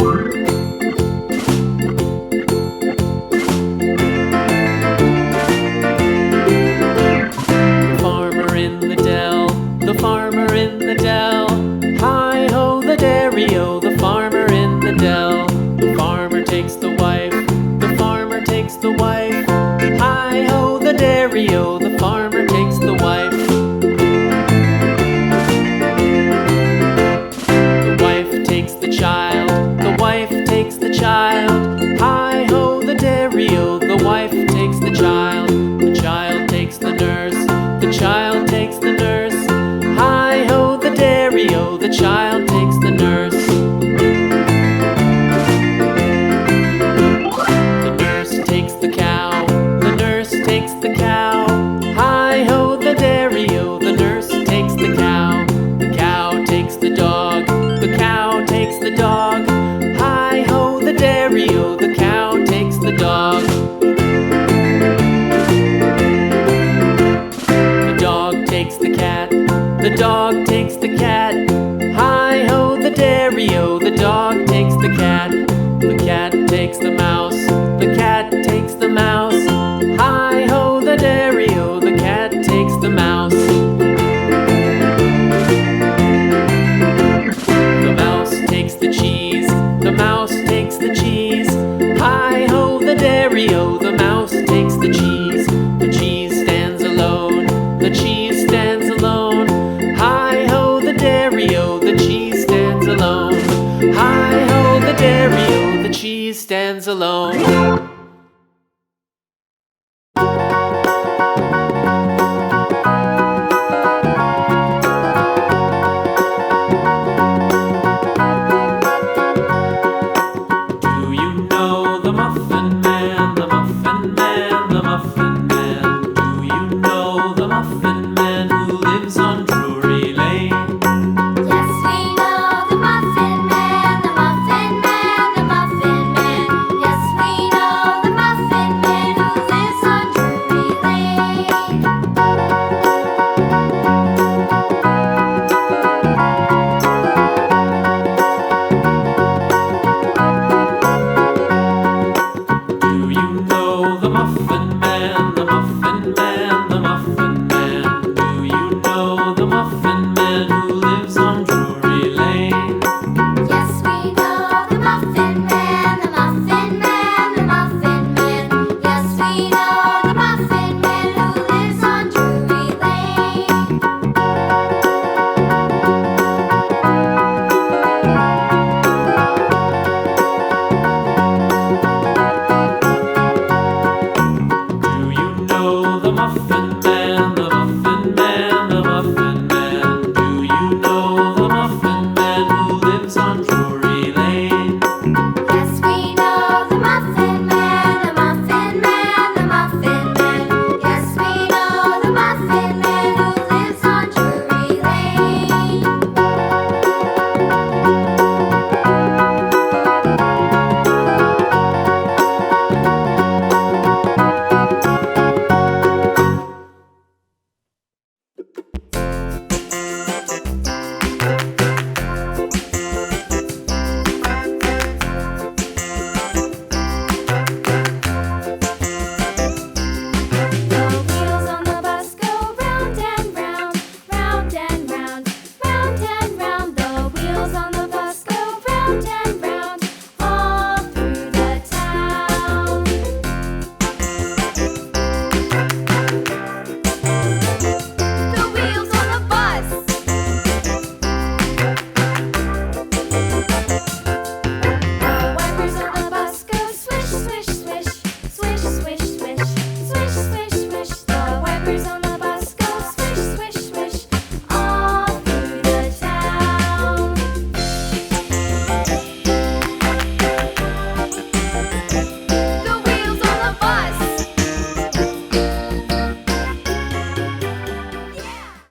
Farmer in the dell, the farmer in the dell. Hi-ho, the dairy-o, the farmer in the dell. The farmer takes the wife, the farmer takes the wife. Hi-ho, the dairy-o, the farmer takes the wife. The wife takes the child, the wife takes the child. Hi-ho, the dairy-o, the wife takes the child. The child takes the nurse, the child takes the nurse. Hi-ho, the dairy-o, the child takes the nurse. The nurse takes the cow, the nurse takes the cow. Hi-ho, the dairy-o, the nurse takes the cow. The cow takes the dog, the cow takes the dog. Hi-ho, the dairy-o, the cow takes the dog. The dog takes the cat, the dog takes the cat. Hi-ho, the dairy-o, the dog takes the cat. The cat takes the mouse, the cat takes the mouse. Hi-ho, the dairy-o, the cat takes the mouse. The mouse takes the cheese, the mouse takes the cheese. Hi-ho, the dairy-o, the mouse takes the cheese. The cheese stands alone, the cheese stands alone. Hi-ho, the dairy-o, the cheese stands alone. Hi-ho, the dairy-o, the cheese stands alone. Do you know the Muffin Man, the Muffin Man, the Muffin Man? Do you know the Muffin Man who lives on Drury Lane? Yes, we know the Muffin Man, the Muffin Man, the Muffin Man. Yes, we know the Muffin Man who lives on Drury Lane. Do you know the Muffin Man, the Muffin Man, the Muffin Man? Do you know the Muffin Man who lives on Drury Lane? Yes, we know the Muffin Man, the Muffin Man, the Muffin Man. Yes, we know the Muffin Man who lives on Drury Lane. Do you know the Muffin Man, the Muffin Man, the Muffin Man? Do you know the Muffin Man who lives on Drury Lane? Yes, we know the Muffin Man, the Muffin Man, the Muffin Man. Yes, we know the Muffin Man who lives on Drury Lane. The wheels on the bus go round and round, round and round, round and round. The wheels on the bus go round and round.